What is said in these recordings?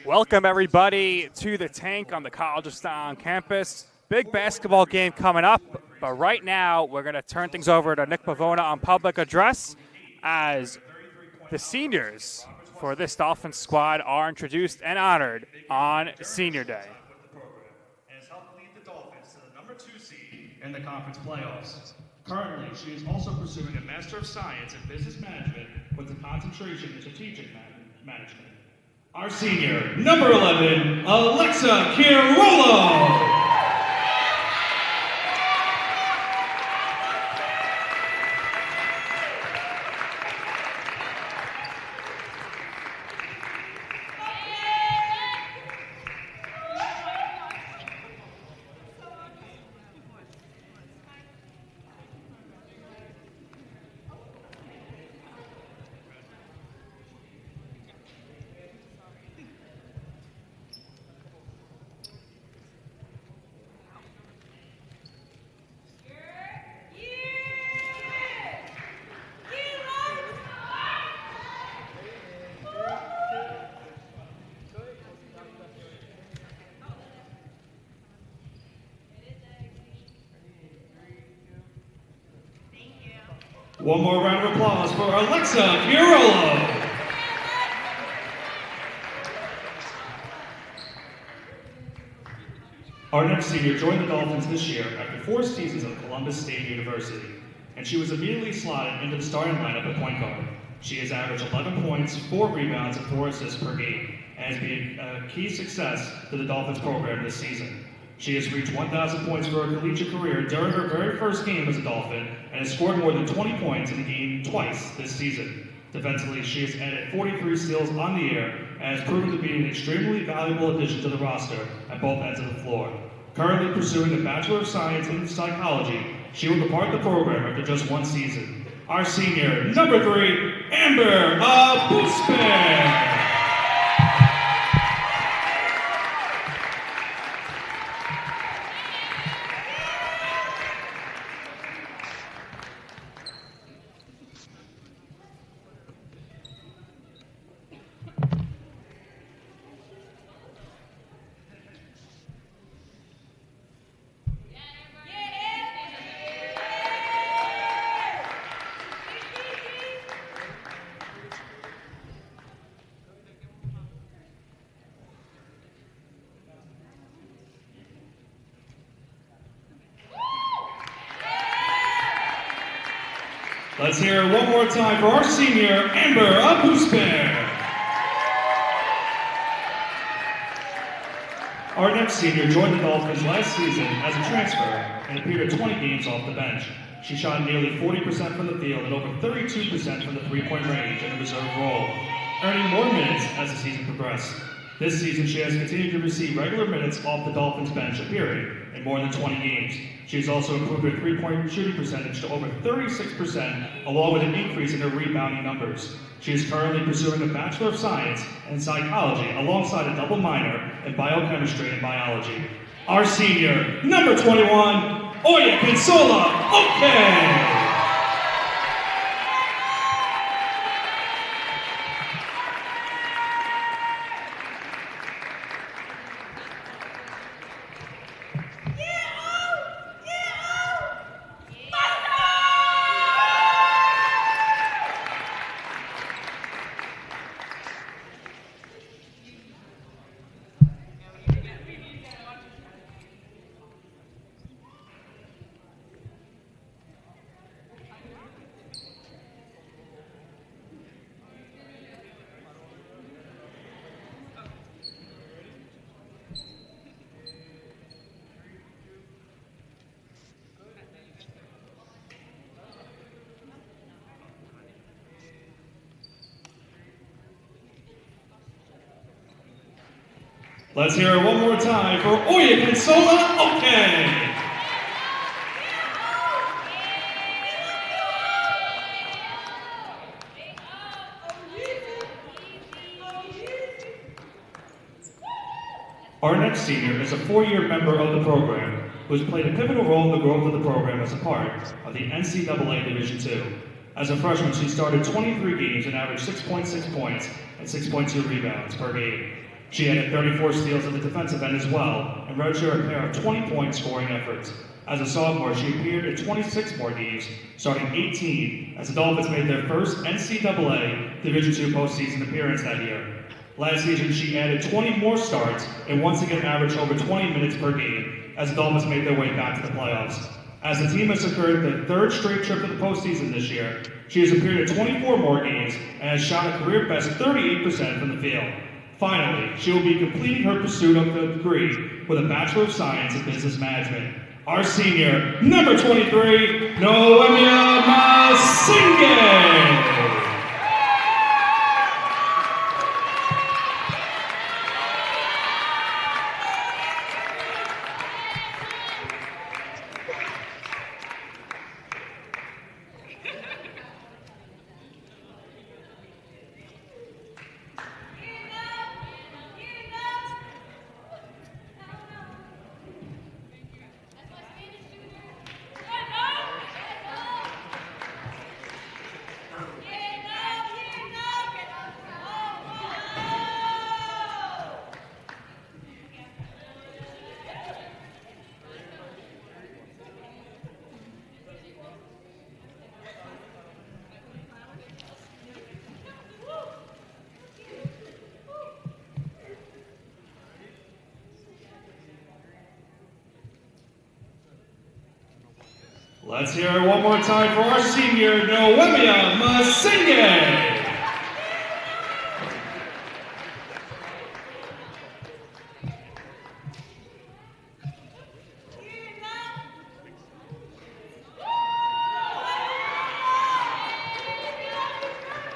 Welcome, everybody, to the Tank on the College of Staten campus. Big basketball game coming up, but right now we're going to turn things over to Nick Pavona on public address as the seniors for this Dolphins squad are introduced and honored on Senior Day. And has helped lead the Dolphins to the number 2 seed in the conference playoffs. Currently, she is also pursuing a Master of Science in Business Management with a concentration in Strategic Management. Our senior, number 11, Alexa Chiarolo. One more round of applause for Alexa Chiarolo. Our next senior joined the Dolphins this year after 4 seasons at Columbus State University, and she was immediately slotted into the starting lineup at point guard. She has averaged 11 points, 4 rebounds, and 4 assists per game, and has been a key success to the Dolphins program this season. She has reached 1,000 points for her collegiate career during her very first game as a Dolphin and has scored more than 20 points in the game twice this season. Defensively, she has added 43 steals on the air and has proven to be an extremely valuable addition to the roster at both ends of the floor. Currently pursuing a Bachelor of Science in Psychology, she will depart the program after just 1 season. Our senior, number 3, Amber Abuspe. Let's hear it one more time for our senior, Amber Abuspe. Our next senior joined the Dolphins last season as a transfer and appeared at 20 games off the bench. She shot nearly 40% from the field and over 32% from the three-point range in a reserve role, earning more minutes as the season progressed. This season, she has continued to receive regular minutes off the Dolphins bench, appearing in more than 20 games. She has also improved her three-point shooting percentage to over 36%, along with an increase in her rebounding numbers. She is currently pursuing a Bachelor of Science in Psychology alongside a double minor in Biochemistry and Biology. Our senior, number 21, Oya Kinsola Oke. Let's hear it one more time for Oya Kinsola Oke. Our next senior is a 4-year member of the program who has played a pivotal role in the growth of the program as a part of the NCAA Division II. As a freshman, she started 23 games and averaged 6.6 points, and 6.2 rebounds per game. She added 34 steals at the defensive end as well, and redshirted a pair of 20-point scoring efforts. As a sophomore, she appeared in 26 more games, starting 18, as the Dolphins made their first NCAA Division II postseason appearance that year. Last season, she added 20 more starts and once again averaged over 20 minutes per game, as the Dolphins made their way back to the playoffs. As the team has secured their third straight trip to the postseason this year, she has appeared in 24 more games and has shot a career-best 38% from the field. Finally, she will be completing her pursuit of the degree with a Bachelor of Science in Business Management. Our senior, number 23, Noemia Masinge. Let's hear it one more time for our senior, Noemia Masinge.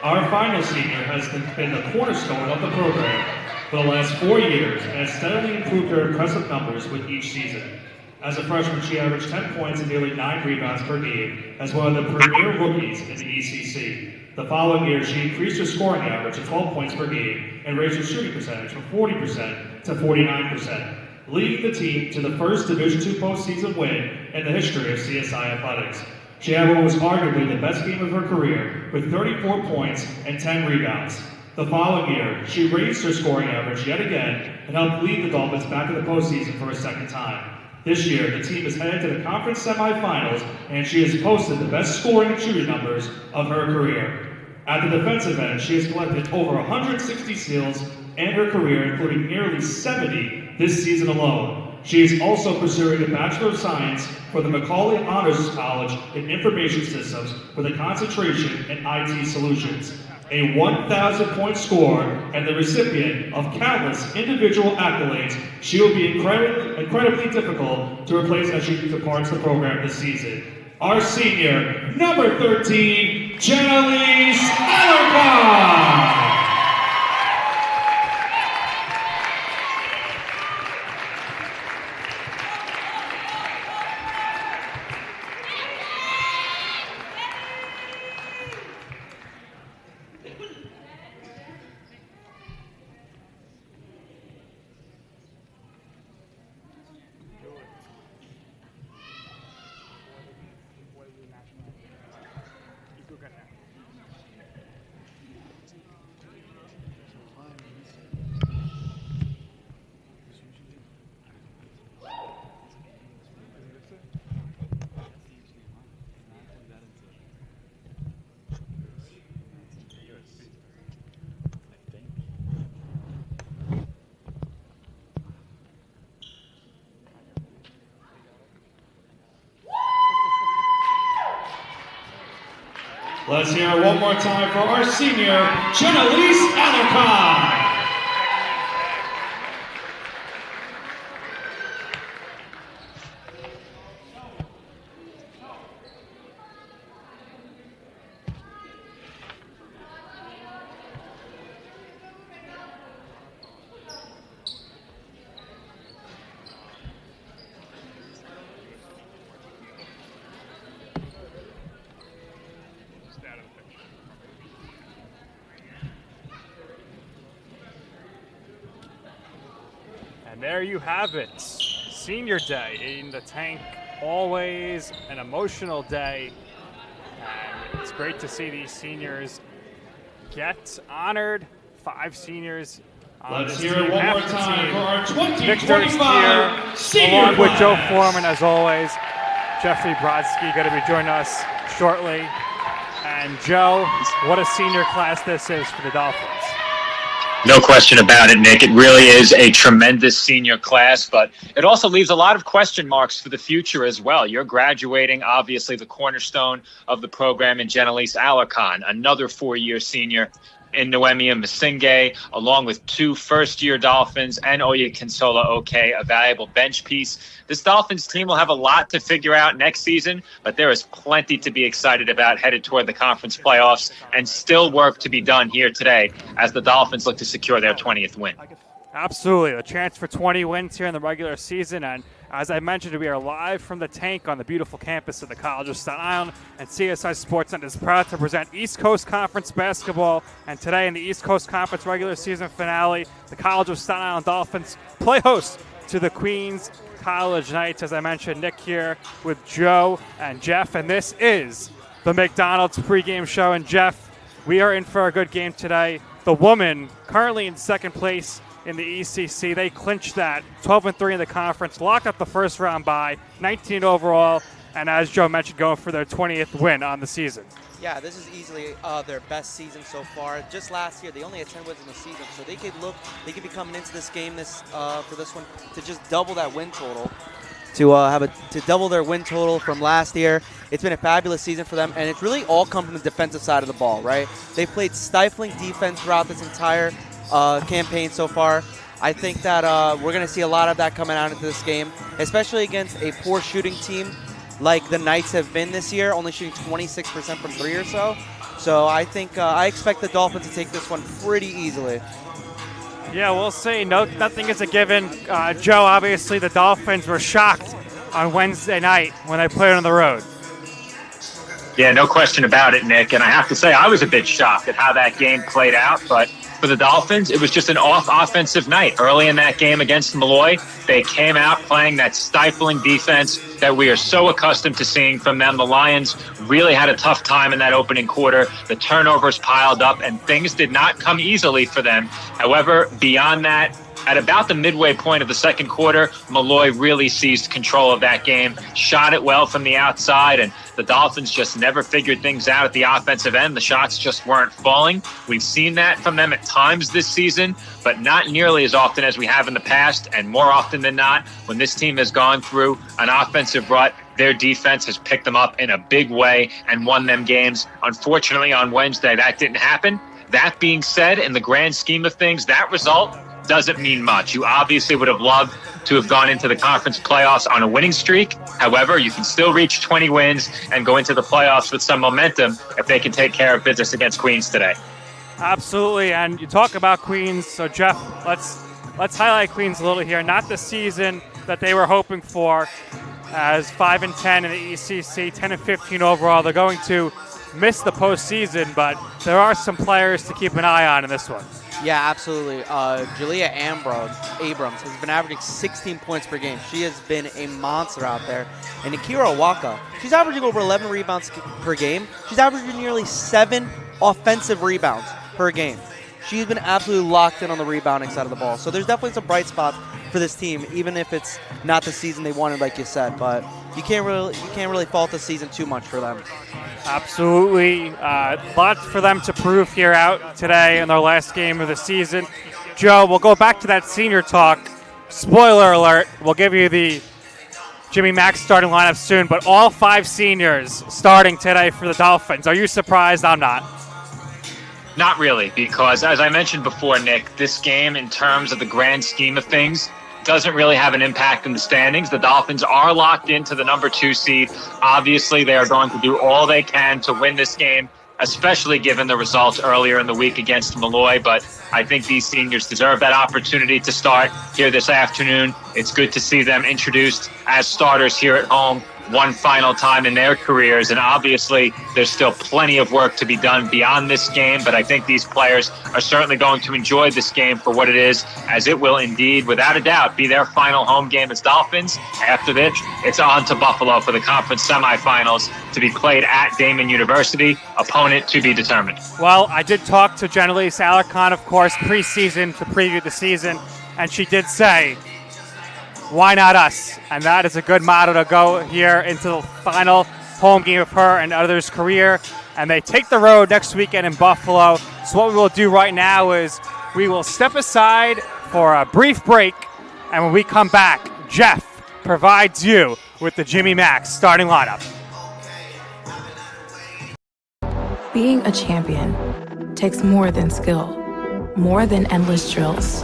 Our final senior has been the cornerstone of the program for the last 4 years and has steadily improved her impressive numbers with each season. As a freshman, she averaged 10 points and nearly 9 rebounds per game as one of the premier rookies in the ECC. The following year, she increased her scoring average to 12 points per game and raised her shooting percentage from 40% to 49%, leading the team to the first Division II postseason win in the history of CSI Athletics. She had what was arguably the best game of her career with 34 points and 10 rebounds. The following year, she raised her scoring average yet again and helped lead the Dolphins back to the postseason for a second time. This year, the team is headed to the conference semifinals, and she has posted the best scoring and shooting numbers of her career. At the defensive end, she has collected over 160 steals in her career, including nearly 70 this season alone. She is also pursuing a Bachelor of Science for the Macaulay Honors College in Information Systems with a concentration in IT Solutions. A 1,000-point scorer and the recipient of countless individual accolades, she will be incredibly difficult to replace as she departs the program this season. Our senior, number 13, Jannalise Alarcon. Let's hear it one more time for our senior, Jannalise Alarcon. And there you have it. Senior day in the tank, always an emotional day. And it's great to see these seniors get honored 5 seniors on Let's this hear team. it one Half more the time team. for our Victor's 2025 here, senior along with Joe class. Foreman, as always. Jeffrey Brodsky going to be joining us shortly. And Joe, what a senior class this is for the Dolphins. No question about it, Nick. It really is a tremendous senior class, but it also leaves a lot of question marks for the future as well. You're graduating, obviously, the cornerstone of the program in Jenelise Alarcon, another 4-year senior in Noemia Masinge, along with 2 first-year Dolphins and Oya Kinsola Oke, a valuable bench piece. This Dolphins team will have a lot to figure out next season, but there is plenty to be excited about headed toward the conference playoffs, and still work to be done here today as the Dolphins look to secure their 20th win. Absolutely. A chance for 20 wins here in the regular season. And as I mentioned, we are live from the tank on the beautiful campus of the College of Staten Island. And CSI Sportsnet is proud to present East Coast Conference basketball. And today in the East Coast Conference regular season finale, the College of Staten Island Dolphins play host to the Queens College Knights. As I mentioned, Nick here with Joe and Jeff. And this is the McDonald's pregame show. And Jeff, we are in for a good game today. The woman currently in second place in the ECC. They clinched that 12-3 in the conference, locked up the first round bye, 19 overall, and as Joe mentioned, going for their 20th win on the season. Yeah, this is easily their best season so far. Just last year, they only had 10 wins in the season, so they could be coming into this game for this one to just double that win total. To double their win total from last year. It's been a fabulous season for them, and it's really all come from the defensive side of the ball, right? They played stifling defense throughout this entire campaign so far. I think that we're going to see a lot of that coming out into this game, especially against a poor shooting team like the Knights have been this year, only shooting 26% from 3 or so. So I think I expect the Dolphins to take this one pretty easily. Yeah, we'll see. Nothing is a given. Joe, obviously the Dolphins were shocked on Wednesday night when they played on the road. Yeah, no question about it, Nick. And I have to say, I was a bit shocked at how that game played out. But for the Dolphins, it was just an off-offensive night. Early in that game against Malloy, they came out playing that stifling defense that we are so accustomed to seeing from them. The Lions really had a tough time in that opening quarter. The turnovers piled up, and things did not come easily for them. However, beyond that, at about the midway point of the second quarter, Malloy really seized control of that game, shot it well from the outside, and the Dolphins just never figured things out at the offensive end. The shots just weren't falling. We've seen that from them at times this season, but not nearly as often as we have in the past, and more often than not, when this team has gone through an offensive rut, their defense has picked them up in a big way and won them games. Unfortunately, on Wednesday, that didn't happen. That being said, in the grand scheme of things, that result doesn't mean much. You obviously would have loved to have gone into the conference playoffs on a winning streak. However, you can still reach 20 wins and go into the playoffs with some momentum if they can take care of business against Queens today. Absolutely, and you talk about Queens. So, Jeff, let's highlight Queens a little here. Not the season that they were hoping for, as 5-10 in the ECC, 10-15 overall. They're going to miss the postseason, but there are some players to keep an eye on in this one. Yeah, absolutely. Jalea Abrams has been averaging 16 points per game. She has been a monster out there. And Akira Owaka, she's averaging over 11 rebounds per game. She's averaging nearly 7 offensive rebounds per game. She's been absolutely locked in on the rebounding side of the ball. So there's definitely some bright spots for this team, even if it's not the season they wanted, like you said. But you can't really fault the season too much for them. Absolutely. Lots for them to prove here out today in their last game of the season. Joe, we'll go back to that senior talk. Spoiler alert, we'll give you the Jimmy Mack starting lineup soon, but all 5 seniors starting today for the Dolphins. Are you surprised? I'm not. Not really, because as I mentioned before, Nick, this game in terms of the grand scheme of things doesn't really have an impact in the standings. The Dolphins are locked into the number 2 seed. Obviously, they are going to do all they can to win this game, especially given the results earlier in the week against Malloy. But I think these seniors deserve that opportunity to start here this afternoon. It's good to see them introduced as starters here at home one final time in their careers. And obviously, there's still plenty of work to be done beyond this game. But I think these players are certainly going to enjoy this game for what it is, as it will indeed, without a doubt, be their final home game as Dolphins. After this, it's on to Buffalo for the conference semifinals to be played at Damon University. Opponent to be determined. Well, I did talk to Jenelise Alarcon, of course, preseason to preview the season, and she did say, why not us? And that is a good motto to go here into the final home game of her and others' career. And they take the road next weekend in Buffalo. So what we will do right now is we will step aside for a brief break. And when we come back, Jeff provides you with the Jimmy Max starting lineup. Being a champion takes more than skill, more than endless drills.